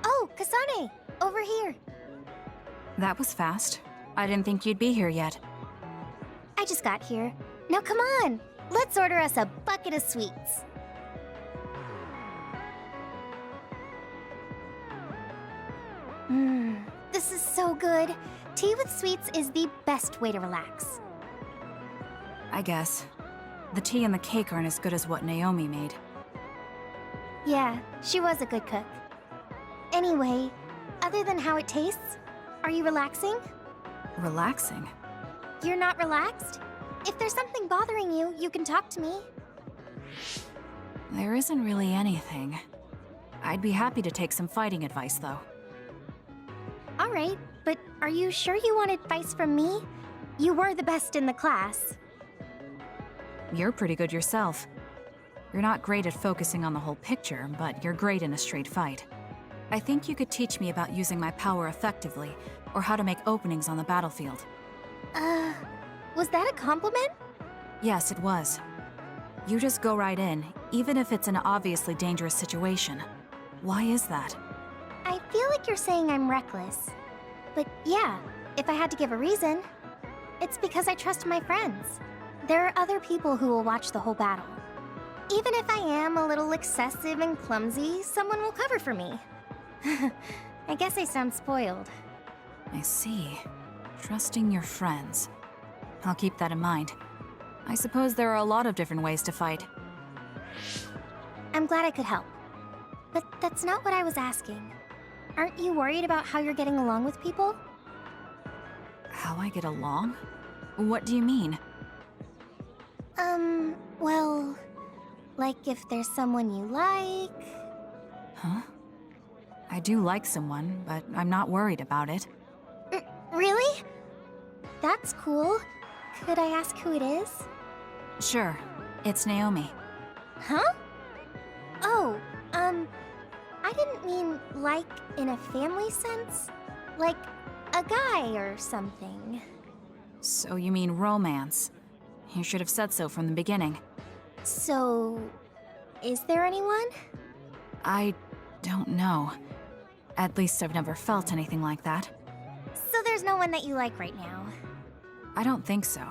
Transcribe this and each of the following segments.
Oh, Kanae! Over here! That was fast. I didn't think you'd be here yet. I just got here. Now come on! Let's order us a bucket of sweets. This is so good. Tea with sweets is the best way to relax. I guess. The tea and the cake aren't as good as what Naomi made. Yeah, she was a good cook. Anyway, other than how it tastes, are you relaxing? Relaxing? You're not relaxed? If there's something bothering you, you can talk to me. There isn't really anything. I'd be happy to take some fighting advice, though. Alright, but are you sure you want advice from me? You were the best in the class. You're pretty good yourself. You're not great at focusing on the whole picture, but you're great in a straight fight. I think you could teach me about using my power effectively, or how to make openings on the battlefield. Was that a compliment? Yes, it was. You just go right in, even if it's an obviously dangerous situation. Why is that? I feel like you're saying I'm reckless. But yeah, if I had to give a reason, it's because I trust my friends. There are other people who will watch the whole battle. Even if I am a little excessive and clumsy, someone will cover for me. I guess I sound spoiled. I see. Trusting your friends. I'll keep that in mind. I suppose there are a lot of different ways to fight. I'm glad I could help. But that's not what I was asking. Aren't you worried about how you're getting along with people? How I get along? What do you mean? Well, like if there's someone you like... Huh? I do like someone, but I'm not worried about it. Really? That's cool. Could I ask who it is? Sure. It's Naomi. Huh? Oh, I didn't mean like in a family sense. Like a guy or something. So you mean romance? You should have said so from the beginning. So, is there anyone? I don't know. At least I've never felt anything like that. So there's no one that you like right now? I don't think so.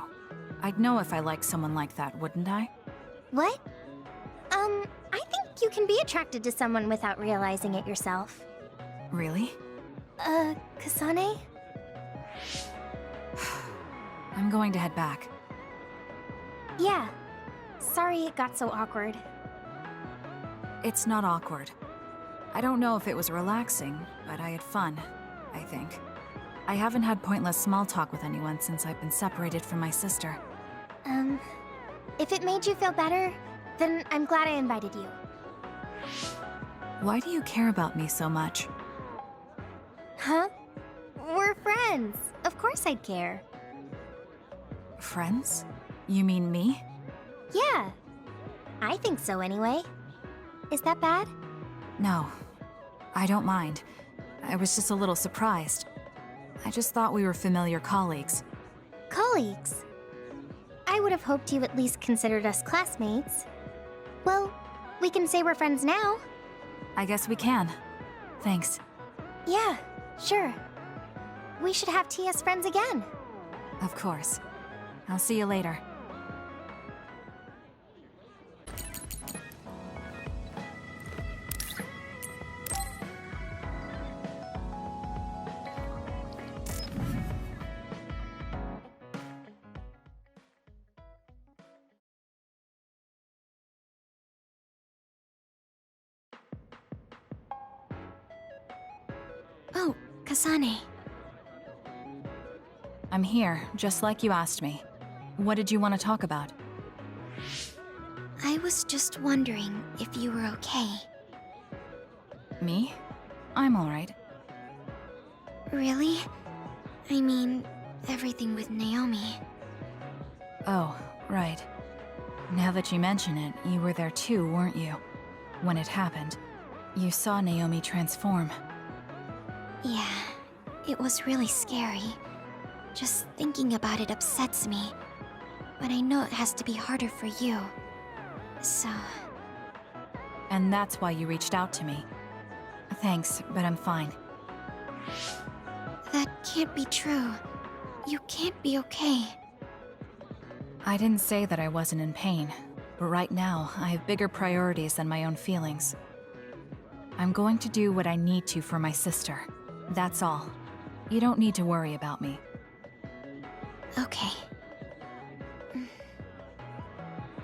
I'd know if I liked someone like that, wouldn't I? What? I think you can be attracted to someone without realizing it yourself. Really? Kanae? I'm going to head back. Yeah. Sorry it got so awkward. It's not awkward. I don't know if it was relaxing, but I had fun, I think. I haven't had pointless small talk with anyone since I've been separated from my sister. If it made you feel better, then I'm glad I invited you. Why do you care about me so much? Huh? We're friends. Of course I'd care. Friends? You mean me? Yeah. I think so anyway. Is that bad? No. I don't mind. I was just a little surprised. I just thought we were familiar colleagues. Colleagues? I would have hoped you at least considered us classmates. Well, we can say we're friends now. I guess we can. Thanks. Yeah, sure. We should have tea as friends again. Of course. I'll see you later. Oh, Kasane. I'm here, just like you asked me. What did you want to talk about? I was just wondering if you were okay. Me? I'm alright. Really? I mean, everything with Naomi. Oh, right. Now that you mention it, you were there too, weren't you? When it happened. You saw Naomi transform. Yeah, it was really scary. Just thinking about it upsets me. But I know it has to be harder for you. So... And that's why you reached out to me. Thanks, but I'm fine. That can't be true. You can't be okay. I didn't say that I wasn't in pain, but right now, I have bigger priorities than my own feelings. I'm going to do what I need to for my sister. That's all. You don't need to worry about me. Okay.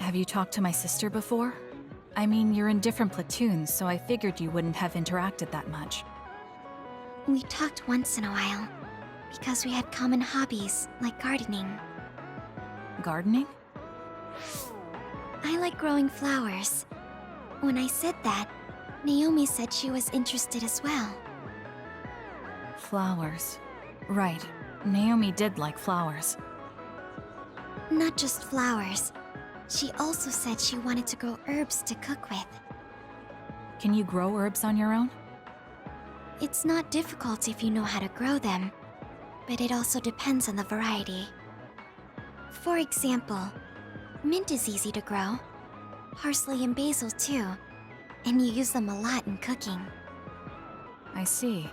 Have you talked to my sister before? I mean, you're in different platoons, so I figured you wouldn't have interacted that much. We talked once in a while, because we had common hobbies, like gardening. Gardening? I like growing flowers. When I said that, Naomi said she was interested as well. Flowers. Right. Naomi did like flowers. Not just flowers. She also said she wanted to grow herbs to cook with. Can you grow herbs on your own? It's not difficult if you know how to grow them, but it also depends on the variety. For example, mint is easy to grow. Parsley and basil too, and you use them a lot in cooking. I see.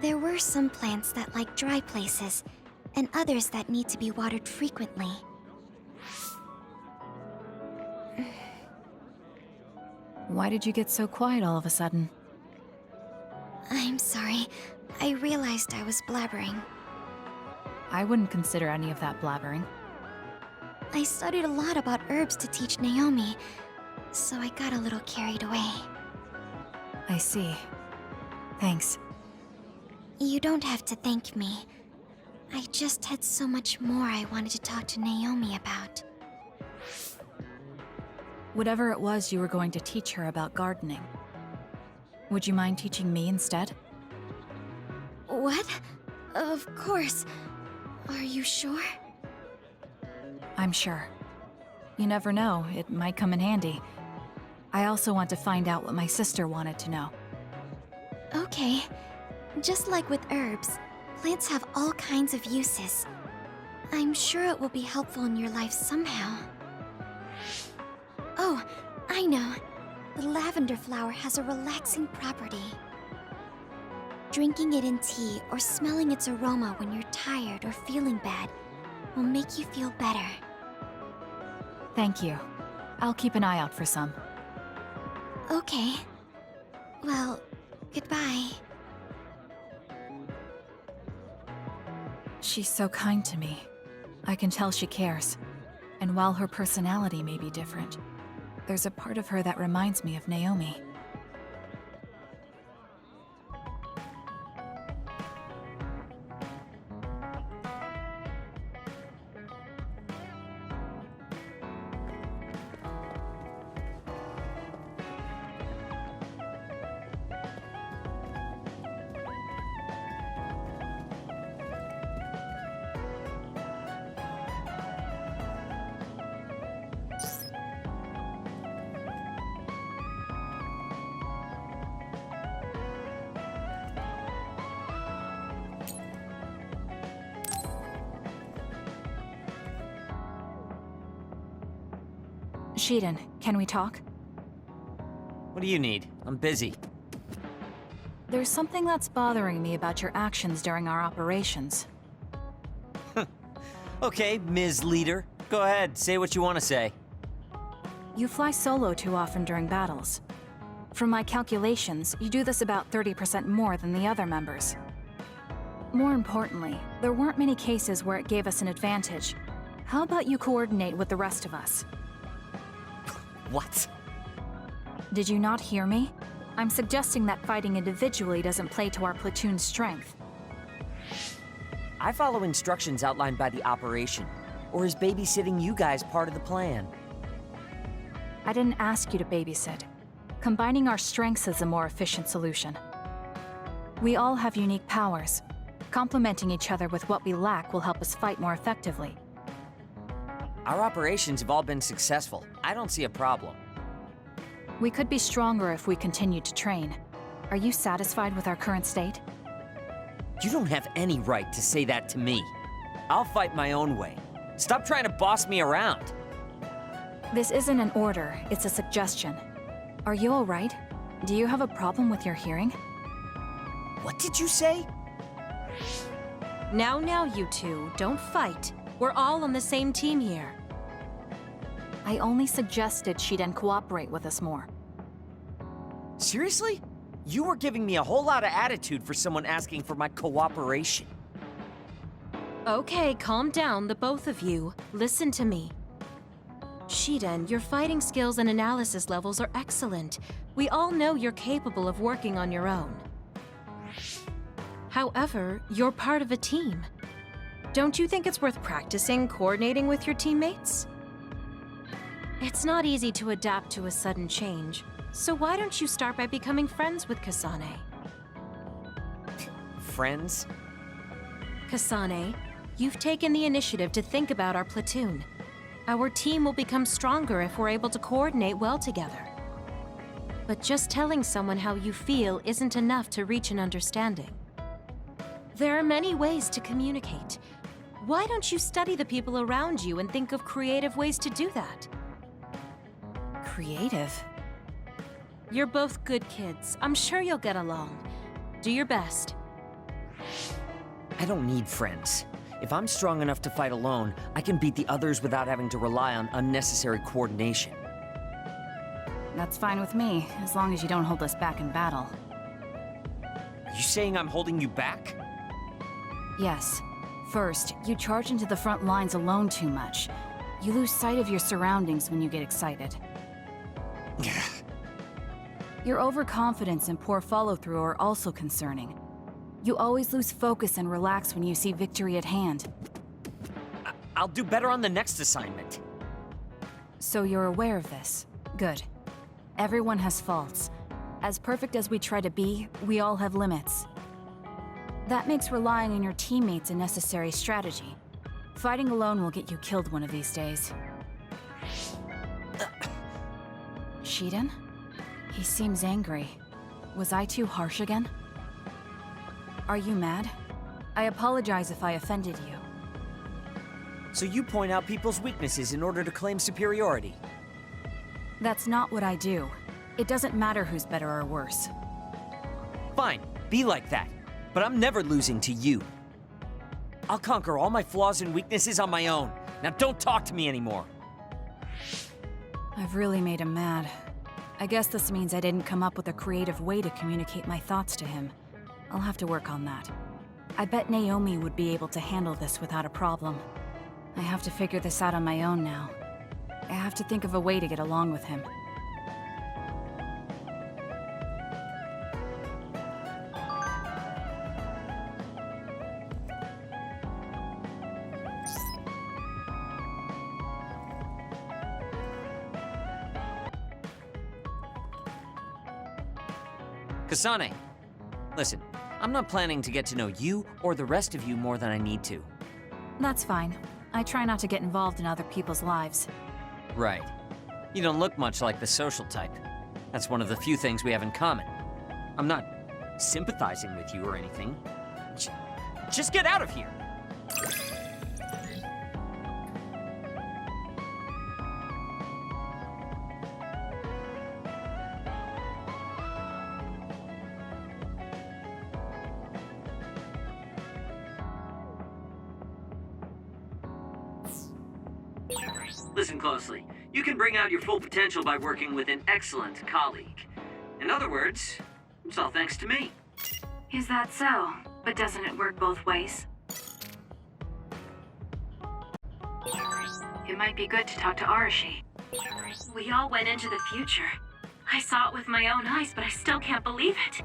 There were some plants that like dry places, and others that need to be watered frequently. Why did you get so quiet all of a sudden? I'm sorry. I realized I was blabbering. I wouldn't consider any of that blabbering. I studied a lot about herbs to teach Naomi, so I got a little carried away. I see. Thanks. You don't have to thank me. I just had so much more I wanted to talk to Naomi about. Whatever it was you were going to teach her about gardening. Would you mind teaching me instead? What? Of course. Are you sure? I'm sure. You never know, it might come in handy. I also want to find out what my sister wanted to know. Okay. Just like with herbs, plants have all kinds of uses. I'm sure it will be helpful in your life somehow. Oh, I know. The lavender flower has a relaxing property. Drinking it in tea or smelling its aroma when you're tired or feeling bad will make you feel better. Thank you. I'll keep an eye out for some. Okay. Well, goodbye. She's so kind to me. I can tell she cares. And while her personality may be different, there's a part of her that reminds me of Naomi. Shiden, can we talk? What do you need? I'm busy. There's something that's bothering me about your actions during our operations. Okay, Ms. Leader. Go ahead, say what you want to say. You fly solo too often during battles. From my calculations, you do this about 30% more than the other members. More importantly, there weren't many cases where it gave us an advantage. How about you coordinate with the rest of us? What? Did you not hear me? I'm suggesting that fighting individually doesn't play to our platoon's strength. I follow instructions outlined by the operation. Or is babysitting you guys part of the plan? I didn't ask you to babysit. Combining our strengths is a more efficient solution. We all have unique powers. Complementing each other with what we lack will help us fight more effectively. Our operations have all been successful. I don't see a problem. We could be stronger if we continued to train. Are you satisfied with our current state? You don't have any right to say that to me. I'll fight my own way. Stop trying to boss me around. This isn't an order, it's a suggestion. Are you all right? Do you have a problem with your hearing? What did you say? Now, you two, don't fight. We're all on the same team here. I only suggested Shiden cooperate with us more. Seriously? You were giving me a whole lot of attitude for someone asking for my cooperation. Okay, calm down, the both of you. Listen to me. Shiden, your fighting skills and analysis levels are excellent. We all know you're capable of working on your own. However, you're part of a team. Don't you think it's worth practicing coordinating with your teammates? It's not easy to adapt to a sudden change, so why don't you start by becoming friends with Kanae? Friends? Kanae, you've taken the initiative to think about our platoon. Our team will become stronger if we're able to coordinate well together. But just telling someone how you feel isn't enough to reach an understanding. There are many ways to communicate. Why don't you study the people around you and think of creative ways to do that? Creative? You're both good kids. I'm sure you'll get along. Do your best. I don't need friends. If I'm strong enough to fight alone, I can beat the others without having to rely on unnecessary coordination. That's fine with me, as long as you don't hold us back in battle. Are you saying I'm holding you back? Yes. First, you charge into the front lines alone too much. You lose sight of your surroundings when you get excited. Your overconfidence and poor follow-through are also concerning. You always lose focus and relax when you see victory at hand. I'll do better on the next assignment. So you're aware of this. Good. Everyone has faults. As perfect as we try to be, we all have limits. That makes relying on your teammates a necessary strategy. Fighting alone will get you killed one of these days. Shiden? He seems angry. Was I too harsh again? Are you mad? I apologize if I offended you. So you point out people's weaknesses in order to claim superiority? That's not what I do. It doesn't matter who's better or worse. Fine, be like that. But I'm never losing to you. I'll conquer all my flaws and weaknesses on my own. Now don't talk to me anymore. I've really made him mad. I guess this means I didn't come up with a creative way to communicate my thoughts to him. I'll have to work on that. I bet Naomi would be able to handle this without a problem. I have to figure this out on my own now. I have to think of a way to get along with him. Kanae, listen, I'm not planning to get to know you or the rest of you more than I need to. That's fine. I try not to get involved in other people's lives. Right. You don't look much like the social type. That's one of the few things we have in common. I'm not sympathizing with you or anything. Just get out of here! Listen closely. You can bring out your full potential by working with an excellent colleague. In other words, it's all thanks to me. Is that so? But doesn't it work both ways? It might be good to talk to Arashi. We all went into the future. I saw it with my own eyes, but I still can't believe it.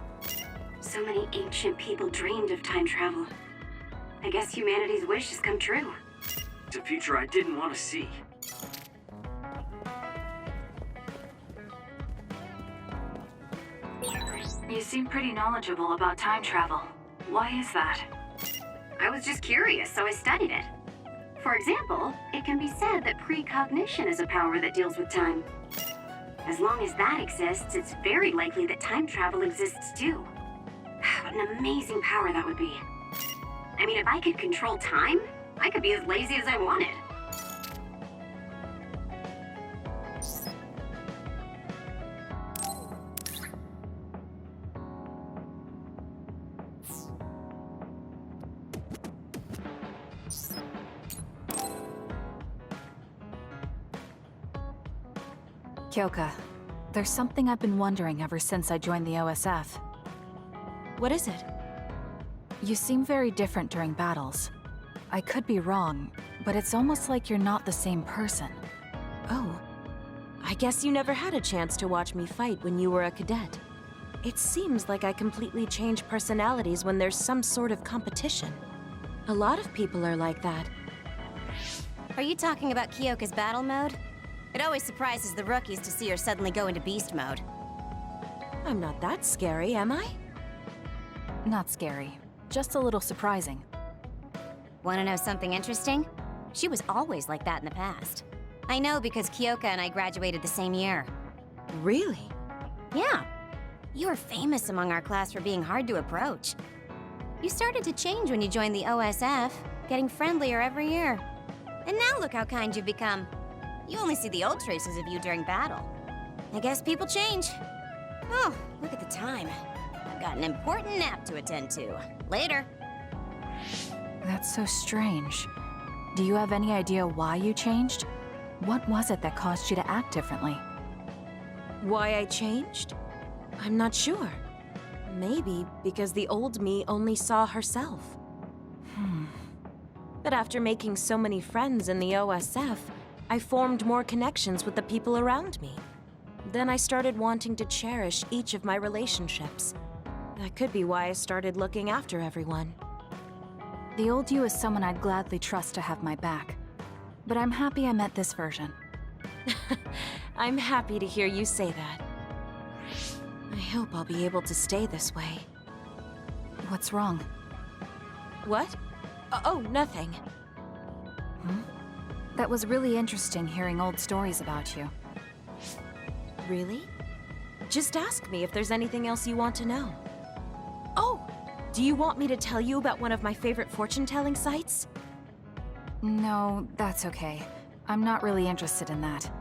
So many ancient people dreamed of time travel. I guess humanity's wish has come true. It's a future I didn't want to see. You seem pretty knowledgeable about time travel. Why is that? I was just curious, so I studied it. For example, it can be said that precognition is a power that deals with time. As long as that exists, it's very likely that time travel exists too. What an amazing power that would be. I mean, if I could control time, I could be as lazy as I wanted. Kyoka, there's something I've been wondering ever since I joined the OSF. What is it? You seem very different during battles. I could be wrong, but it's almost like you're not the same person. Oh. I guess you never had a chance to watch me fight when you were a cadet. It seems like I completely change personalities when there's some sort of competition. A lot of people are like that. Are you talking about Kyoka's battle mode? It always surprises the rookies to see her suddenly go into beast mode. I'm not that scary, am I? Not scary, just a little surprising. Want to know something interesting? She was always like that in the past. I know because Kyoka and I graduated the same year. Really? Yeah. You were famous among our class for being hard to approach. You started to change when you joined the OSF, getting friendlier every year. And now look how kind you've become. You only see the old traces of you during battle. I guess people change. Oh, look at the time. I've got an important nap to attend to. Later. That's so strange. Do you have any idea why you changed? What was it that caused you to act differently? Why I changed? I'm not sure. Maybe because the old me only saw herself. But after making so many friends in the OSF, I formed more connections with the people around me. Then I started wanting to cherish each of my relationships. That could be why I started looking after everyone. The old you is someone I'd gladly trust to have my back. But I'm happy I met this version. I'm happy to hear you say that. I hope I'll be able to stay this way. What's wrong? What? Oh, nothing. That was really interesting hearing old stories about you. Really? Just ask me if there's anything else you want to know. Oh! Do you want me to tell you about one of my favorite fortune-telling sites? No, that's okay. I'm not really interested in that.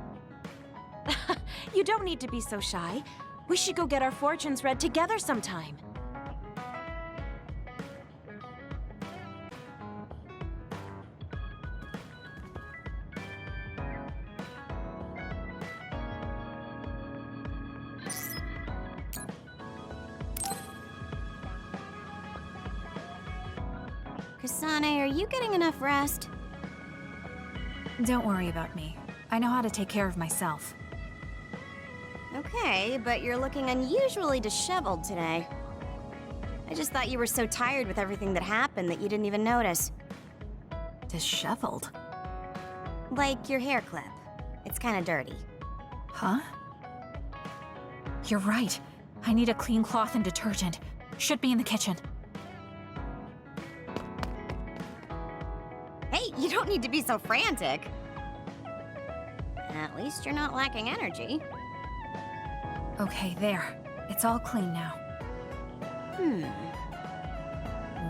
You don't need to be so shy. We should go get our fortunes read together sometime. Kanae, are you getting enough rest? Don't worry about me. I know how to take care of myself. Okay, but you're looking unusually disheveled today. I just thought you were so tired with everything that happened that you didn't even notice. Disheveled? Like your hair clip. It's kinda dirty. Huh? You're right. I need a clean cloth and detergent. Should be in the kitchen. Hey, you don't need to be so frantic. At least you're not lacking energy. Okay, there. It's all clean now.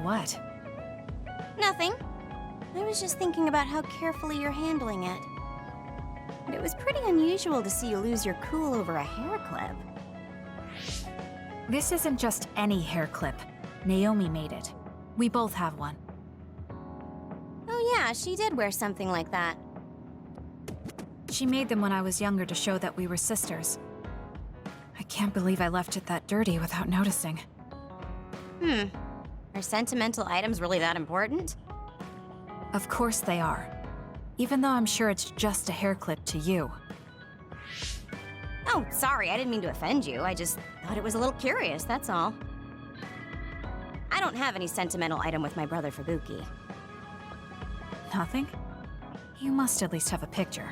What? Nothing. I was just thinking about how carefully you're handling it. But it was pretty unusual to see you lose your cool over a hair clip. This isn't just any hair clip. Naomi made it. We both have one. Oh yeah, she did wear something like that. She made them when I was younger to show that we were sisters. I can't believe I left it that dirty without noticing. Are sentimental items really that important? Of course they are. Even though I'm sure it's just a hair clip to you. Oh, sorry, I didn't mean to offend you. I just thought it was a little curious, that's all. I don't have any sentimental item with my brother Fubuki. Nothing? You must at least have a picture.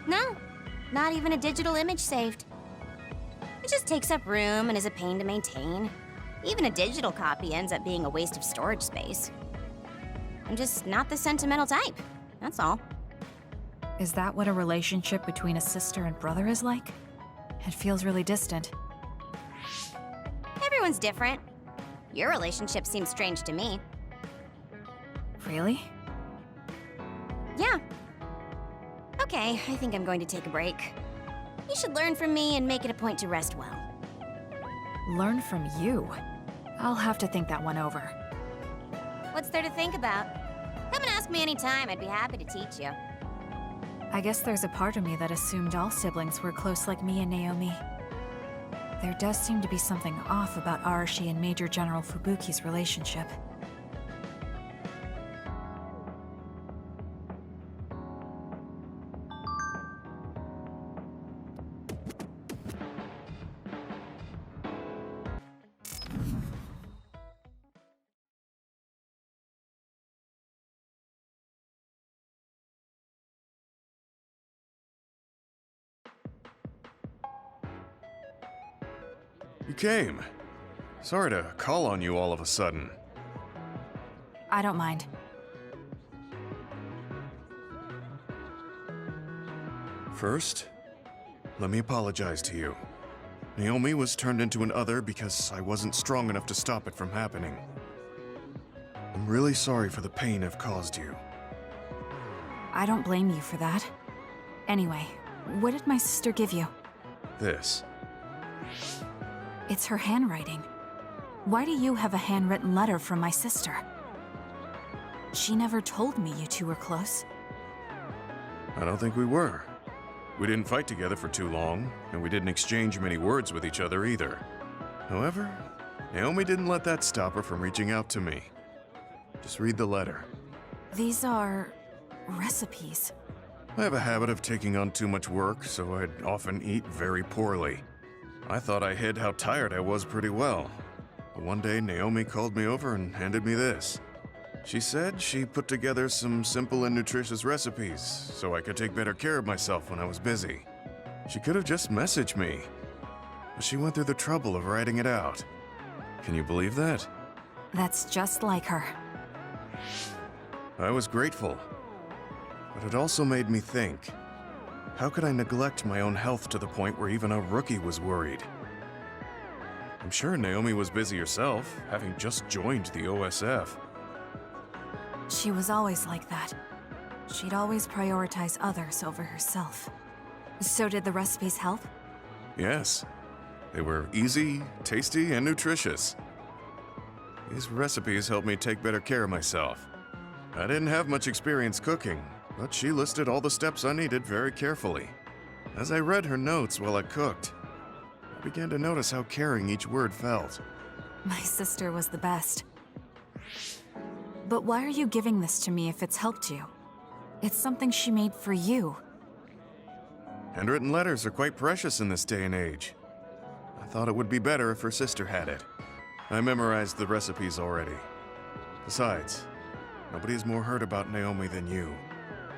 No, not even a digital image saved. It just takes up room and is a pain to maintain. Even a digital copy ends up being a waste of storage space. I'm just not the sentimental type, that's all. Is that what a relationship between a sister and brother is like? It feels really distant. Everyone's different. Your relationship seems strange to me. Really? Yeah. Okay, I think I'm going to take a break. You should learn from me and make it a point to rest well. Learn from you? I'll have to think that one over. What's there to think about? Come and ask me anytime, I'd be happy to teach you. I guess there's a part of me that assumed all siblings were close like me and Naomi. There does seem to be something off about Arashi and Major General Fubuki's relationship. You came. Sorry to call on you all of a sudden. I don't mind. First, let me apologize to you. Naomi was turned into an other because I wasn't strong enough to stop it from happening. I'm really sorry for the pain I've caused you. I don't blame you for that. Anyway, what did my sister give you? This. It's her handwriting. Why do you have a handwritten letter from my sister? She never told me you two were close. I don't think we were. We didn't fight together for too long, and we didn't exchange many words with each other either. However, Naomi didn't let that stop her from reaching out to me. Just read the letter. These are recipes. I have a habit of taking on too much work, so I'd often eat very poorly. I thought I hid how tired I was pretty well. But one day, Naomi called me over and handed me this. She said she put together some simple and nutritious recipes so I could take better care of myself when I was busy. She could have just messaged me, but she went through the trouble of writing it out. Can you believe that? That's just like her. I was grateful, but it also made me think. How could I neglect my own health to the point where even a rookie was worried? I'm sure Naomi was busy herself, having just joined the OSF. She was always like that. She'd always prioritize others over herself. So did the recipes help? Yes. They were easy, tasty, and nutritious. These recipes helped me take better care of myself. I didn't have much experience cooking, but she listed all the steps I needed very carefully. As I read her notes while I cooked, I began to notice how caring each word felt. My sister was the best. But why are you giving this to me if it's helped you? It's something she made for you. Handwritten letters are quite precious in this day and age. I thought it would be better if her sister had it. I memorized the recipes already. Besides, nobody is more hurt about Naomi than you.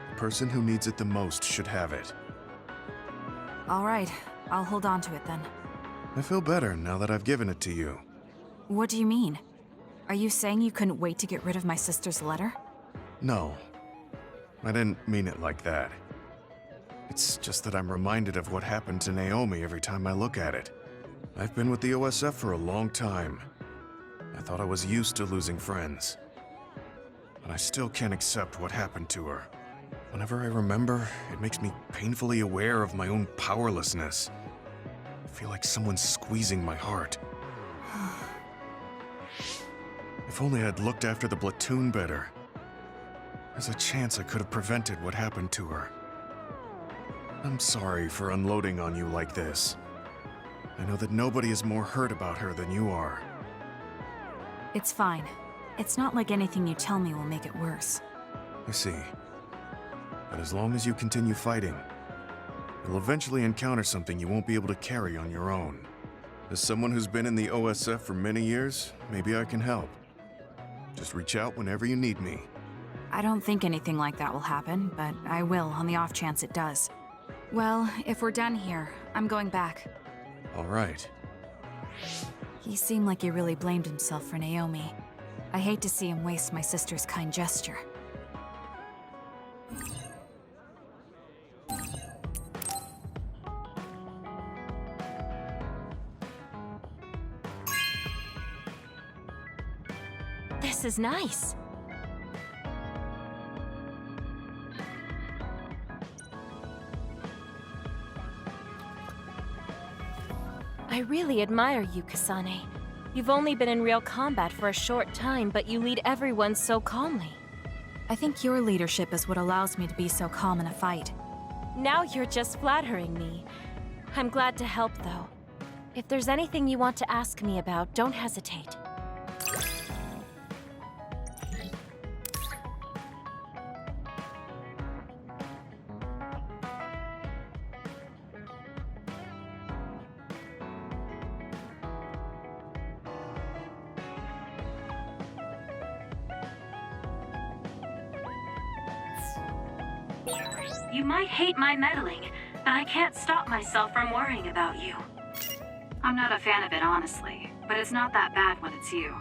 The person who needs it the most should have it. All right, I'll hold on to it then. I feel better now that I've given it to you. What do you mean? Are you saying you couldn't wait to get rid of my sister's letter? No, I didn't mean it like that. It's just that I'm reminded of what happened to Naomi every time I look at it. I've been with the OSF for a long time. I thought I was used to losing friends. But I still can't accept what happened to her. Whenever I remember, it makes me painfully aware of my own powerlessness. I feel like someone's squeezing my heart. If only I'd looked after the platoon better. There's a chance I could have prevented what happened to her. I'm sorry for unloading on you like this. I know that nobody is more hurt about her than you are. It's fine. It's not like anything you tell me will make it worse. I see. But as long as you continue fighting, You'll eventually encounter something you won't be able to carry on your own. As someone who's been in the OSF for many years, maybe I can help. Just reach out whenever you need me. I don't think anything like that will happen, but I will on the off chance it does. Well, if we're done here, I'm going back. All right. He seemed like he really blamed himself for Naomi. I hate to see him waste my sister's kind gesture. This is nice. I really admire you, Kanae. You've only been in real combat for a short time, but you lead everyone so calmly. I think your leadership is what allows me to be so calm in a fight. Now you're just flattering me. I'm glad to help, though. If there's anything you want to ask me about, don't hesitate. You might hate my meddling, but I can't stop myself from worrying about you. I'm not a fan of it, honestly, but it's not that bad when it's you.